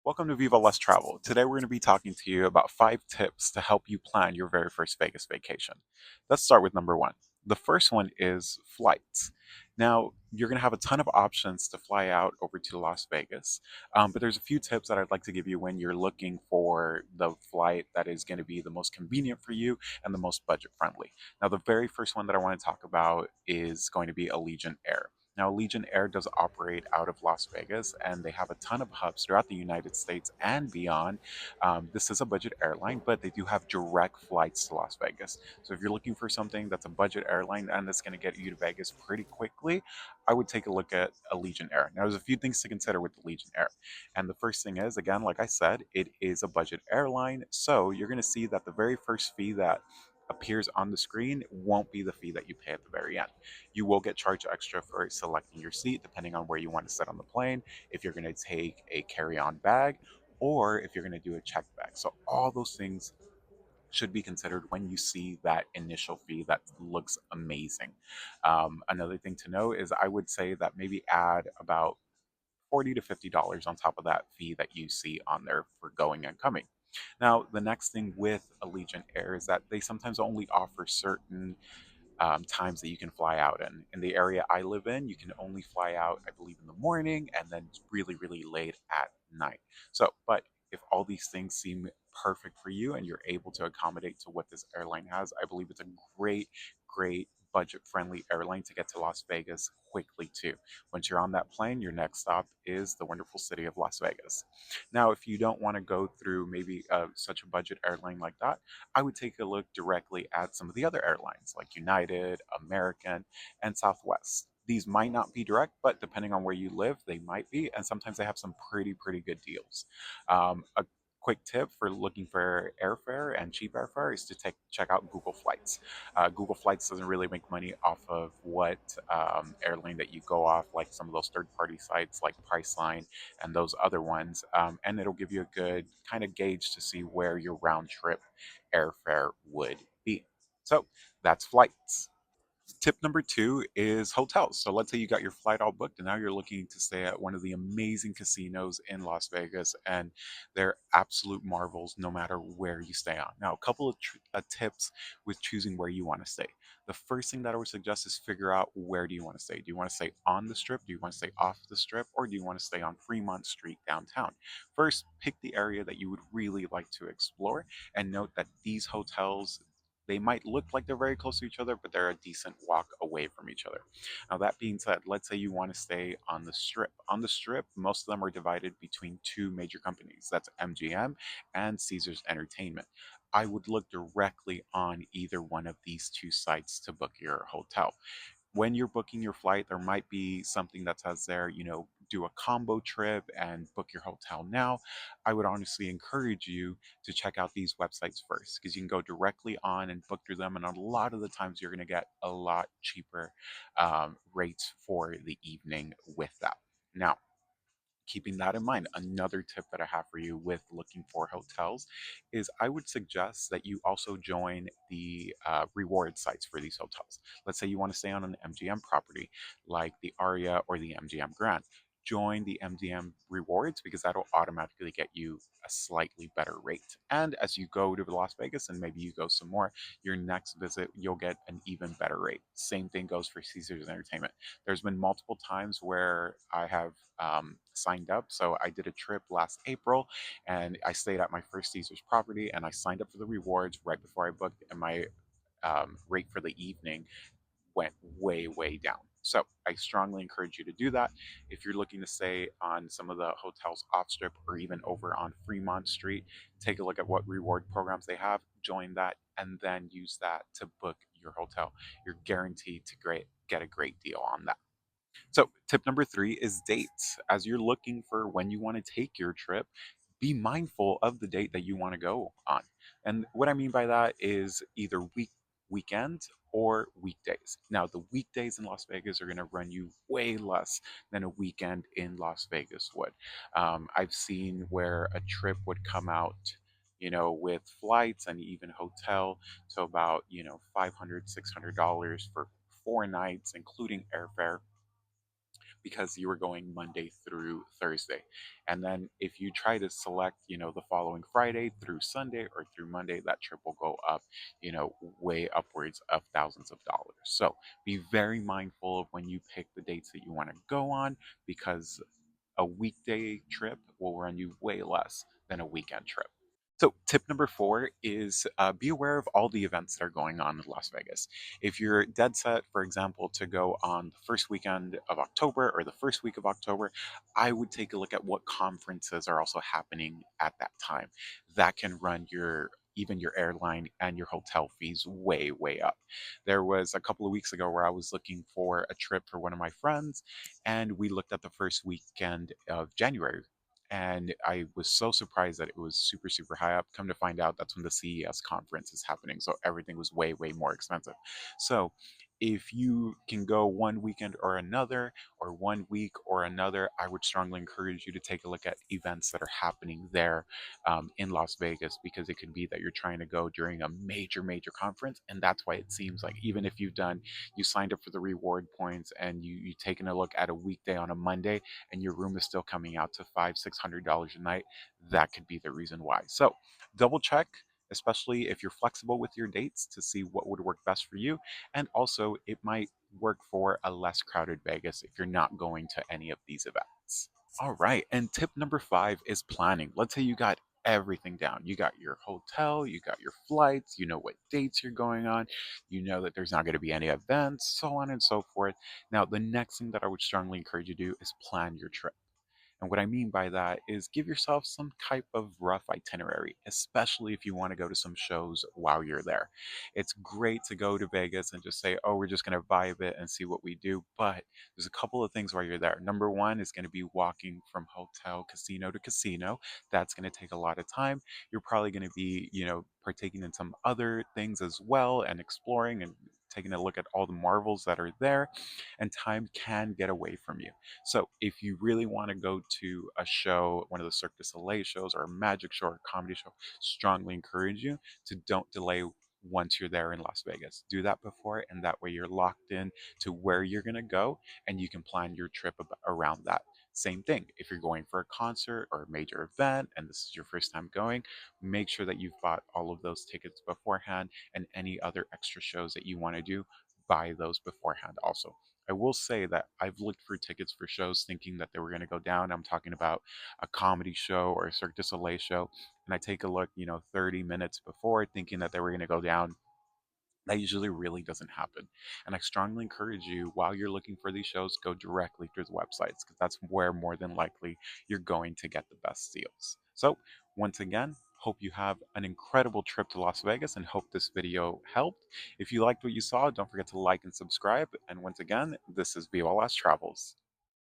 Welcome to Viva Less Travel. Today we're going to be talking to you about 5 tips to help you plan your very first Vegas vacation. Let's start with number 1. The first one is flights. Now, you're going to have a ton of options to fly out over to Las Vegas, but there's a few tips that I'd like to give you when you're looking for the flight that is going to be the most convenient for you and the most budget friendly. Now, the very first one that I want to talk about is going to be Allegiant Air. Now, Allegiant Air does operate out of Las Vegas, and they have a ton of hubs throughout the United States and beyond. This is a budget airline, but they do have direct flights to Las Vegas. So if you're looking for something that's a budget airline and that's going to get you to Vegas pretty quickly, I would take a look at Allegiant Air. Now, there's a few things to consider with Allegiant Air. And the first thing is, again, like I said, it is a budget airline. So you're going to see that the very first fee that appears on the screen won't be the fee that you pay at the very end. You will get charged extra for selecting your seat depending on where you want to sit on the plane, if you're going to take a carry on bag, or if you're going to do a check bag. So, all those things should be considered when you see that initial fee that looks amazing. Another thing to know is I would say that maybe add about $40 to $50 on top of that fee that you see on there for going and coming. Now, the next thing with Allegiant Air is that they sometimes only offer certain times that you can fly out in. In the area I live in, you can only fly out, I believe, in the morning and then really, really late at night. So, but if all these things seem perfect for you and you're able to accommodate to what this airline has, I believe it's a great budget friendly airline to get to Las Vegas quickly too. Once you're on that plane, your next stop is the wonderful city of Las Vegas. Now, if you don't want to go through maybe such a budget airline like that, I would take a look directly at some of the other airlines like United, American, and Southwest. These might not be direct, but depending on where you live, they might be. And sometimes they have some pretty good deals. A quick tip for looking for airfare and cheap airfare is to check out Google Flights. Google Flights doesn't really make money off of what airline that you go off, like some of those third-party sites like Priceline and those other ones, and it'll give you a good kind of gauge to see where your round trip airfare would be. So that's flights. Tip number 2 is hotels. So let's say you got your flight all booked and now you're looking to stay at one of the amazing casinos in Las Vegas, and they're absolute marvels no matter where you stay on. Now, a couple of tips with choosing where you want to stay. The first thing that I would suggest is figure out where do you want to stay. Do you want to stay on the strip? Do you want to stay off the strip? Or do you want to stay on Fremont Street downtown? First, pick the area that you would really like to explore and note that these hotels, they might look like they're very close to each other, but they're a decent walk away from each other. Now, that being said, let's say you want to stay on the strip. On the strip, most of them are divided between two major companies. That's MGM and Caesars Entertainment. I would look directly on either one of these two sites to book your hotel. When you're booking your flight, there might be something that says there, do a combo trip and book your hotel now. I would honestly encourage you to check out these websites first because you can go directly on and book through them. And a lot of the times, you're going to get a lot cheaper rates for the evening with that. Now, keeping that in mind, another tip that I have for you with looking for hotels is I would suggest that you also join the reward sites for these hotels. Let's say you want to stay on an MGM property like the Aria or the MGM Grand. Join the MGM rewards because that'll automatically get you a slightly better rate. And as you go to Las Vegas and maybe you go some more, your next visit, you'll get an even better rate. Same thing goes for Caesars Entertainment. There's been multiple times where I have signed up. So I did a trip last April and I stayed at my first Caesars property and I signed up for the rewards right before I booked, and my rate for the evening went way down. So I strongly encourage you to do that. If you're looking to stay on some of the hotels off strip or even over on Fremont Street, take a look at what reward programs they have, join that, and then use that to book your hotel. You're guaranteed to get a great deal on that. So, tip number 3 is dates. As you're looking for when you want to take your trip, be mindful of the date that you want to go on. And what I mean by that is either weekends or weekdays. Now, the weekdays in Las Vegas are going to run you way less than a weekend in Las Vegas would. I've seen where a trip would come out, with flights and even hotel to about, $500, $600 for 4 nights, including airfare. because you were going Monday through Thursday. And then if you try to select, the following Friday through Sunday or through Monday, that trip will go up, way upwards of thousands of dollars. So be very mindful of when you pick the dates that you want to go on, because a weekday trip will run you way less than a weekend trip. So, tip number four is be aware of all the events that are going on in Las Vegas. If you're dead set, for example, to go on the first weekend of October or the first week of October, I would take a look at what conferences are also happening at that time. That can run even your airline and your hotel fees way, way up. There was a couple of weeks ago where I was looking for a trip for one of my friends, and we looked at the first weekend of January, and I was so surprised that it was super, super high up. Come to find out, that's when the CES conference is happening. So everything was way, way more expensive. So if you can go one weekend or another, or one week or another, I would strongly encourage you to take a look at events that are happening there in Las Vegas, because it could be that you're trying to go during a major, major conference. And that's why it seems like, even if you signed up for the reward points and you've taken a look at a weekday on a Monday, and your room is still coming out to $500-$600 a night, that could be the reason why. So double check, especially if you're flexible with your dates, to see what would work best for you. And also, it might work for a less crowded Vegas if you're not going to any of these events. All right. And tip number five is planning. Let's say you got everything down. You got your hotel, you got your flights, you know what dates you're going on, you know that there's not going to be any events, so on and so forth. Now, the next thing that I would strongly encourage you to do is plan your trip. And what I mean by that is give yourself some type of rough itinerary, especially if you want to go to some shows while you're there. It's great to go to Vegas and just say, oh, we're just going to vibe it and see what we do. But there's a couple of things while you're there. Number one is going to be walking from hotel, casino to casino. That's going to take a lot of time. You're probably going to be, partaking in some other things as well and exploring and taking a look at all the marvels that are there. And time can get away from you. So if you really want to go to a show, one of the Cirque du Soleil shows or a magic show or a comedy show, strongly encourage you to don't delay once you're there in Las Vegas. Do that before, and that way you're locked in to where you're going to go, and you can plan your trip around that. Same thing, if you're going for a concert or a major event and this is your first time going, make sure that you've bought all of those tickets beforehand, and any other extra shows that you want to do, buy those beforehand also. I will say that I've looked for tickets for shows thinking that they were going to go down. I'm talking about a comedy show or a Cirque du Soleil show. And I take a look, 30 minutes before, thinking that they were going to go down. That usually really doesn't happen. And I strongly encourage you, while you're looking for these shows, go directly through the websites, because that's where more than likely you're going to get the best deals. So, once again, hope you have an incredible trip to Las Vegas and hope this video helped. If you liked what you saw, don't forget to like and subscribe. And once again, this is VOLS Travels.